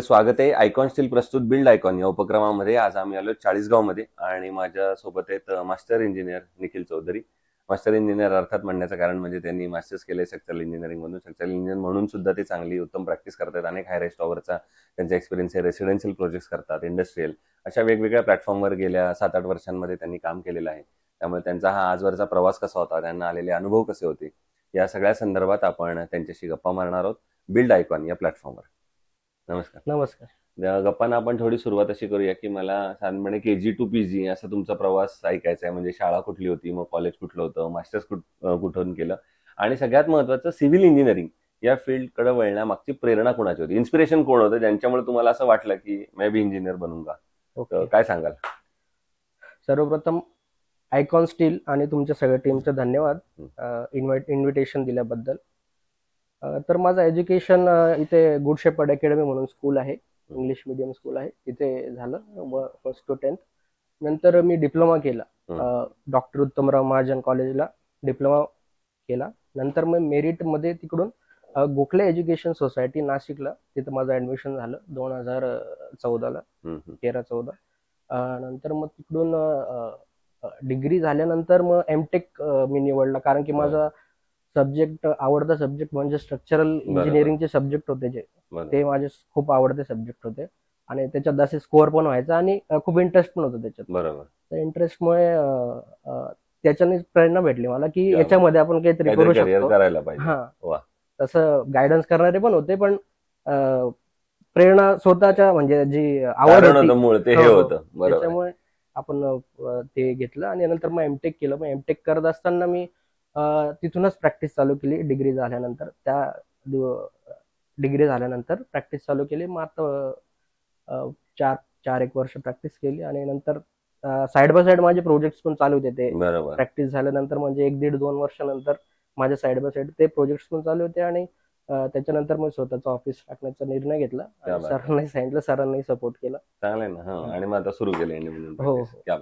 आपलं स्वागत आहे आयकॉन स्टील प्रस्तुत बिल्ड आयकॉन या उपक्रमामध्ये. आज आम्ही आलो चाळीसगाव मध्ये आणि माझ्या सोबत आहेत master engineer Nikhil Chaudhari. Master engineer अर्थात म्हणण्याचं कारण म्हणजे त्यांनी मास्टर्स केले स्ट्रक्चरल इंजिनिअरिंग मधून. स्ट्रक्चरल इंजिनियर म्हणून सुद्धा ते चांगली उत्तम प्रॅक्टिस करतात. अनेक हाय राईज टॉवरचा त्यांचा एक्सपिरियन्स आहे. रेसिडेन्शियल प्रोजेक्ट्स करतात, इंडस्ट्रियल, अशा वेगवेगळ्या प्लॅटफॉर्मवर गेल्या 7-8 वर्षांमध्ये त्यांनी काम केलेलं आहे. त्यामुळे त्यांचा हा आजवरचा प्रवास कसा होता, त्यांना आलेले अनुभव कसे होते, या सगळ्या संदर्भात आपण त्यांच्याशी गप्पा मारणार आहोत बिल्ड आयकॉन या प्लॅटफॉर्मवर. नमस्कार. नमस्कार. गप्पांना आपण थोडी सुरुवात अशी करूया की मला साधारणपणे KG to PG असा तुमचा प्रवास ऐकायचा आहे. म्हणजे शाळा कुठली होती, मग कॉलेज कुठलं होतं, मास्टर्स कुठून केलं, आणि सगळ्यात महत्वाचं सिव्हिल इंजिनिअरिंग या फील्डकडे वळण्यामागची प्रेरणा कोणाची होती, इन्स्पिरेशन कोण होतं ज्यांच्यामुळे तुम्हाला असं वाटलं की मैं भी इंजिनियर बनूंगा? काय सांगाल? सर्वप्रथम आयकॉन स्टील आणि तुमच्या सगळ्या टीमचे धन्यवाद इन्व्हिटेशन दिल्याबद्दल. तर माझं एज्युकेशन इथे गुड शेपर्ड अकॅडमी म्हणून स्कूल आहे, इंग्लिश मीडियम स्कूल आहे, तिथे झालं 1st to 10th. नंतर मी डिप्लोमा केला डॉक्टर उत्तमराव महाजन कॉलेजला डिप्लोमा केला. नंतर मग मेरिटमध्ये तिकडून गोखले एज्युकेशन सोसायटी नाशिकला, तिथं माझं ऍडमिशन झालं 2014ला, 13-14. नंतर मग तिकडून डिग्री झाल्यानंतर मग एमटेक मी निवडला, कारण की माझा सब्जेक्ट आवडता सब्जेक्ट म्हणजे स्ट्रक्चरल इंजिनिअरिंगचे सब्जेक्ट होते, ते माझे खूप आवडते सब्जेक्ट होते आणि त्याच्यात असे स्कोअर पण व्हायचा आणि खूप इंटरेस्ट पण होता त्याच्यात. बरोबर. त्या इंटरेस्टमुळे त्याच्याने प्रेरणा भेटली मला की याच्यामध्ये आपण काहीतरी करू शकतो, करायला पाहिजे. हा, तसं गायडन्स करणारे पण होते, पण प्रेरणा स्वतःच्या म्हणजे जी आवड होती त्याच्यामुळे आपण ते घेतलं आणि नंतर मग एमटेक केलं. मग एमटेक करत असताना मी तिथूनच प्रॅक्टिस चालू केली. डिग्री झाल्यानंतर प्रॅक्टिस चालू केली. मग आता 4-1 वर्ष प्रॅक्टिस केली आणि नंतर साइड बाय साइड माझे प्रोजेक्ट्स पण चालू होते. ते प्रॅक्टिस झाल्यानंतर म्हणजे 1-1.5-2 वर्षानंतर माझ्या साइड बाय साइड ते प्रोजेक्ट्स पण चालू होते आणि त्याच्यानंतर मग स्वतःचं ऑफिस टाकण्याचा निर्णय घेतला. सरांनी सांगितलं, सरांनी सपोर्ट केला. चांगलं ना. आणि मग आता सुरू केलं इंडिपेंडंट.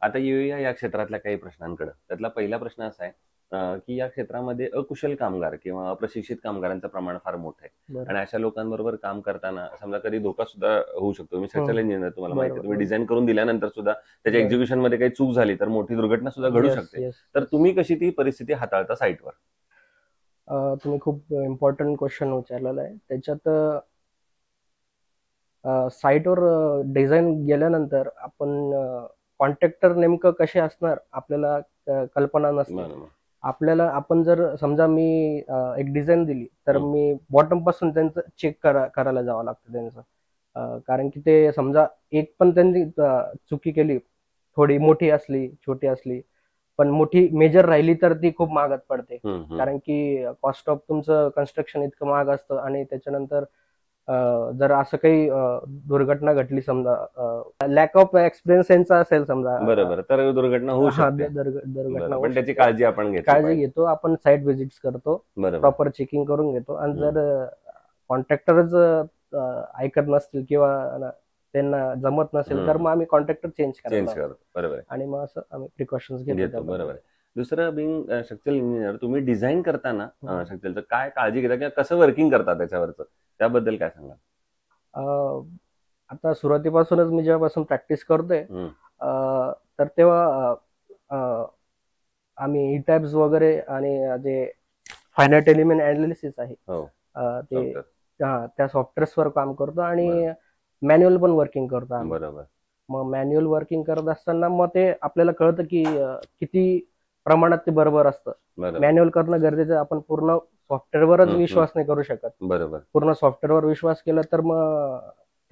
आता येऊया या क्षेत्रातल्या काही प्रश्नांकडे. त्यातला पहिला प्रश्न असा आहे की या क्षेत्रामध्ये अकुशल कामगार किंवा अप्रशिक्षित कामगारांचं प्रमाण फार मोठं आहे आणि अशा लोकांबरोबर काम करताना समजा कधी धोका सुद्धा होऊ शकतो. मी स्ट्रक्चरल इंजिनियर, तुम्हाला माहिती आहे, तुम्ही डिझाईन करून दिल्यानंतर सुद्धा त्याच्या एक्झिक्युशन मध्ये काही चूक झाली तर मोठी दुर्घटना सुद्धा घडू शकते. तर तुम्ही कशी ती परिस्थिती हाताळता साईटवर? तुम्ही खूप इम्पॉर्टंट क्वेश्चन विचारलेला आहे. त्याच्यात साईटवर डिझाईन गेल्यानंतर आपण कॉन्ट्रॅक्टर नेमकं कसे असणार आपल्याला कल्पना नसते. आपण जर समजा मी एक डिझाईन दिली तर मी बॉटम पासून त्यांचं चेक करायला जावं लागतं त्यांचं, कारण की ते समजा एक पण त्यांनी चुकी केली, थोडी मोठी असली छोटी असली पण मोठी मेजर राहिली तर ती खूप महागात पडते, कारण की कॉस्ट ऑफ तुमचं कन्स्ट्रक्शन इतकं महाग असतं. आणि त्याच्यानंतर जर असं काही दुर्घटना घडली, समजा लॅक ऑफ एक्सपिरियन्स यांचा असेल समजा, बरोबर, तर दुर्घटना होऊ शकते. दुर्घटना पण त्याची काळजी आपण घेतो. आपण साईट व्हिजिट्स करतो, प्रॉपर चेकिंग करून घेतो. आणि जर कॉन्ट्रॅक्टरच ऐकत नसतील किंवा त्यांना जमत नसेल तर मग आम्ही कॉन्ट्रॅक्टर चेंज करतो. बरोबर. आणि मग असं आम्ही प्रिकॉशन्स घेतो. बरोबर. दुसरं, बिंग स्ट्रक्चरल इंजिनियर, तुम्ही डिझाईन करताना स्ट्रक्चरचं काय काळजी घेता किंवा कसं वर्किंग करता त्याच्यावरचं, त्याबद्दल काय सांगा? आता सुरुवातीपासूनच मी जेव्हापासून प्रॅक्टिस करतोय तर तेव्हा आम्ही ई-टॅब्स वगैरे आणि जे फायनाईट एलिमेंट अनालिसिस आहे ते त्या सॉफ्टवेअर्सवर काम करतो आणि मॅन्युअल पण वर्किंग करतो. बरोबर. मग मॅन्युअल वर्किंग करत असताना मग ते आपल्याला कळतं की किती प्रमाणात ते बरोबर असतं. मॅन्युअल करणं गरजेचं. आपण पूर्ण सॉफ्टवेअरवरच विश्वास नाही करू शकत. बरोबर. पूर्ण सॉफ्टवेअरवर विश्वास केला तर मग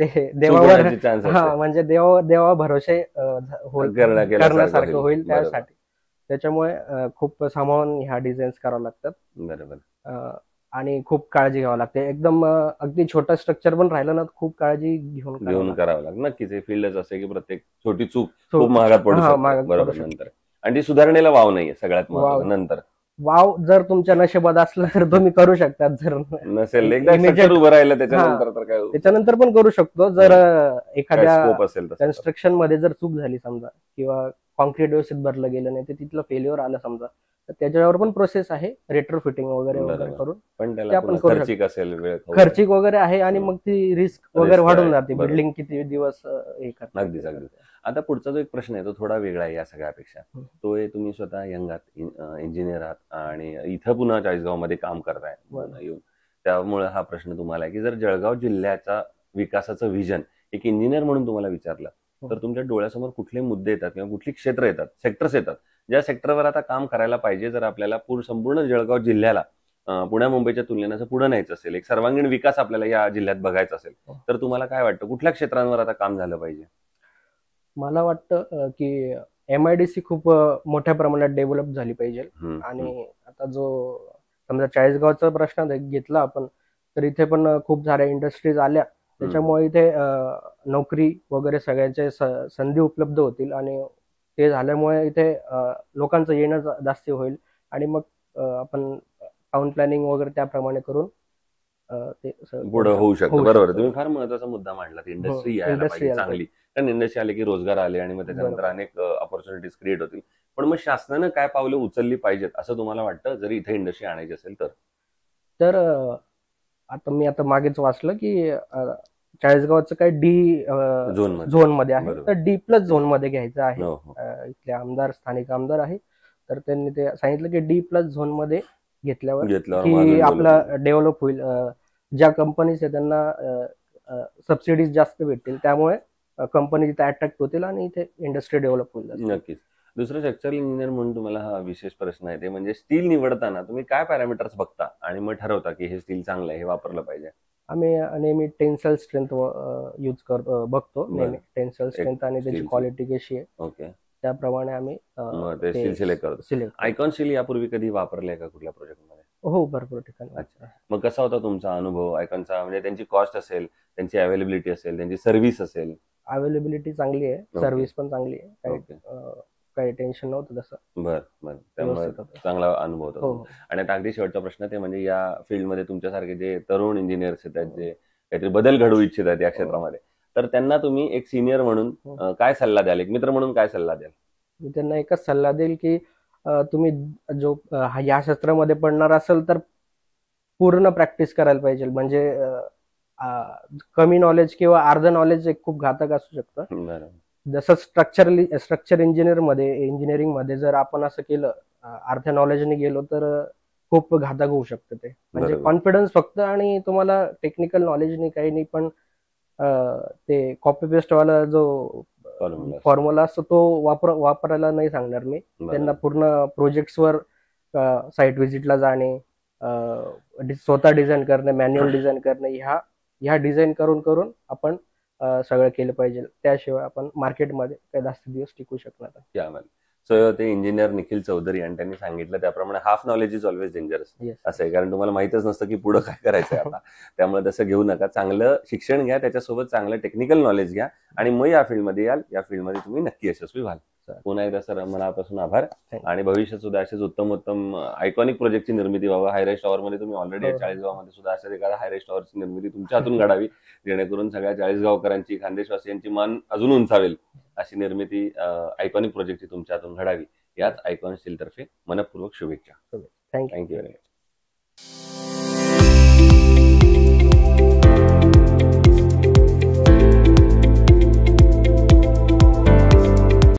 ते देवावर म्हणजे देवा भरोसे करण्यासारखं होईल. त्याच्यामुळे खूप सांभाळून ह्या डिझाईन्स करावं लागतात. बरोबर. आणि खूप काळजी घ्यावं लागते. एकदम अगदी छोटा स्ट्रक्चर पण राहिलं ना, खूप काळजी घेऊन करावं लागतं. नक्कीच हे फील्डच असे की प्रत्येक छोटी चूक खूप महागात पडू शकते. बरोबर. नंतर आणि ती सुधारणेला वाव नाहीये सगळ्यात महत्त्वाचं. नंतर वाव जर तुमच्या नशिबात असलं तर तुम्ही करू शकता, जर नसेल एकदा उभं राहिलं त्याच्यानंतर तर काय, त्याच्यानंतर पण करू शकतो. जर एखाद्या कन्स्ट्रक्शन मध्ये जर चूक झाली समजा किंवा कॉन्क्रीट व्यवस्थित भरलं गेलं नाही, तर तिथलं फेल्युअर आलं समजा, तर त्याच्यावर पण प्रोसेस आहे रेट्रोफिटिंग वगैरे वगैरे बरोबर. करून. पण ते त्याला आपण पुन्हा करू खर्चिक असेल, वेळ खाऊ खर्चिक वगैरे आहे आणि मग ती रिस्क वगैरे Risk वाढून आहे. जाते. बरोबर. बिल्डिंग किती दिवस हे करते. अगदीच अगदीच. आता पुढचा जो एक प्रश्न आहे तो थोडा वेगळा आहे या सगळ्यापेक्षा. हं. तो आहे, तुम्ही स्वतः यंग आहात, इंजिनियर आहात आणि इथं पुन्हा चाळीसगावमध्ये काम करताय बरं. येऊन. त्यामुळे हा प्रश्न तुम्हाला आहे की जर जळगाव जिल्ह्याचा विकासाचं विजन एक इंजिनियर म्हणून तुम्हाला विचारलं तर तुमच्या डोळ्यासमोर कुठले मुद्दे येतात किंवा कुठली क्षेत्र येतात, सेक्टर्स येतात, ज्या सेक्टरवर आता काम करायला पाहिजे जर आपल्याला संपूर्ण जळगाव जिल्ह्याला पुण्या मुंबईच्या तुलनेनं असं पुढे न्यायचं असेल, एक सर्वांगीण विकास आपल्याला या जिल्ह्यात बघायचा असेल, तर तुम्हाला काय वाटतं कुठल्या क्षेत्रांवर आता काम झालं पाहिजे? मला वाटतं की MIDC खूप मोठ्या प्रमाणात डेव्हलप झाली पाहिजे. आणि आता जो समजा चाळीसगावचा प्रश्न घेतला आपण, तर इथे पण खूप साऱ्या इंडस्ट्रीज आल्या, त्याच्यामुळे इथे नोकरी वगैरे सगळ्यांचे संधी उपलब्ध होतील आणि ते झाल्यामुळे इथे लोकांचं येणं जास्त होईल आणि मग आपण टाउन प्लॅनिंग वगैरे त्याप्रमाणे करून ते पुढे होऊ शकतं. होऊ बरोबर. शकतं. तुम्ही फार महत्वाचा मुद्दा मांडलात. इंडस्ट्री यायला इंडस्ट्री पाहिजे यायला चांगली. कारण इंडस्ट्री आली की रोजगार आले आणि मग त्याच्यानंतर बरोबर. अनेक ऑपॉर्च्युनिटीज क्रिएट होतील. पण मग शासनानं काय पावलं उचलली पाहिजेत असं तुम्हाला वाटतं जरी इथे इंडस्ट्री आणायची असेल तर? तर आता मी मागेच वाचलं की चाळीसगावचं काय डी झोन मध्ये आहे, बरोबर. तर D+ झोन मध्ये घ्यायचं आहे. हो, हो. इथले आमदार, स्थानिक आमदार आहे, तर त्यांनी ते सांगितलं की D+ झोन मध्ये घेतल्यावर घेतल्यावर की अजून आपला develop डेव्हलप होईल. ज्या कंपनीज आहे त्यांना सबसिडीज जास्त भेटतील, त्यामुळे कंपनी तिथे अट्रॅक्ट होतील आणि इथे इंडस्ट्री डेव्हलप होईल. नक्कीच. दुसरं स्ट्रक्चरल इंजिनियर म्हणून तुम्हाला हा विशेष प्रश्न आहे ते म्हणजे स्टील निवडताना तुम्ही काय पॅरामीटर्स बघता आणि मग ठरवता की हे स्टील चांगलं आहे, हे वापरलं पाहिजे? आम्ही नेहमी टेन्साईल स्ट्रेंथ यूज बघतो बरं. नेहमी, टेन्साईल स्ट्रेंथ आणि त्याची स्टीलची. क्वालिटी कशी आहे ओके. त्याप्रमाणे आम्ही मग ते स्टील सिलेक्ट करतो. सिलेक्ट. आयकॉन स्टील यापूर्वी कधी वापरलंय का कुठल्या प्रोजेक्टमध्ये? हो, भरपूर ठिकाणी. अच्छा. मग कसा होता तुमचा अनुभव आयकॉनचा? म्हणजे त्यांची कॉस्ट असेल, त्यांची अवेलेबिलिटी असेल, त्यांची सर्व्हिस असेल? अवेलेबिलिटी चांगली आहे, Okay. सर्व्हिस पण चांगली आहे, ओके. काही टेन्शन नव्हतं तसं. बर बर. त्यामुळे व्यवस्थित होतं. चांगला अनुभव होता. हो, आणि आता अगदी शेवटचा प्रश्न ते म्हणजे या फील्डमध्ये तुमच्यासारखे जे तरुण इंजिनियर्स आहेत जे काहीतरी बदल घडवू इच्छित आहेत या क्षेत्रामध्ये, तर त्यांना तुम्ही एक सिनियर म्हणून काय सल्ला द्याल, एक मित्र म्हणून काय सल्ला द्याल? मी त्यांना एकच सल्ला देईल की तुम्ही जो या क्षेत्रामध्ये पडणार असेल तर पूर्ण प्रॅक्टिस करायला पाहिजे. म्हणजे कमी नॉलेज किंवा अर्ध नॉलेज एक खूप घातक असू शकतं. बरोबर. जसं स्ट्रक्चर इंजिनिअरिंग मध्ये जर आपण असं केलं, अर्ध्या नॉलेजने गेलो तर खूप घातक होऊ शकतं ते. म्हणजे बरोबर. कॉन्फिडन्स फक्त आणि तुम्हाला टेक्निकल नॉलेजने काही नाही, पण ते कॉपी पेस्ट वाला जो Formula. फॉर्म्युला असतो तो वापरायला नाही सांगणार मी. त्यांना पूर्ण प्रोजेक्ट्सवर साईट व्हिजिटला जाणे, स्वतः डिझाईन करणे, मॅन्युअल डिझाईन करणे, ह्या डिझाईन करून आपण सगळं केलं पाहिजे. त्याशिवाय आपण मार्केटमध्ये काही जास्त दिवस टिकू शकणार नाही. क्या सो ते इंजिनियर निखिल चौधरी आणि त्यांनी सांगितलं त्याप्रमाणे half knowledge is always dangerous Yes. असं आहे. कारण तुम्हाला माहितच नसतं की पुढे काय करायचं आहे आता. त्यामुळे तसं घेऊ नका. चांगलं शिक्षण घ्या, त्याच्यासोबत चांगलं टेक्निकल नॉलेज घ्या आणि मग या फील्डमध्ये याल. या फील्डमध्ये तुम्ही नक्की यशस्वी व्हाल. पुन्हा एकदा सर मनापासून आभार. आणि भविष्यात सुद्धा असेच उत्तम आयकॉनिक प्रोजेक्टची निर्मिती व्हावं. हायराईज टॉवर मध्ये तुम्ही ऑलरेडी चाळीसगावमध्ये सुद्धा अशा एखादा हायराईज टॉवरची निर्मिती तुमच्या हातून घडावी, जेणेकरून सगळ्या चाळीसगावकरांची, खानदेशवासियांची मान अजून उंचावेल अशी निर्मिती आयकॉनिक प्रोजेक्टची तुमच्या हातून घडावी. याच आयकॉन स्टील तर्फे मनपूर्वक शुभेच्छा. थँक्यू. Thank you very much.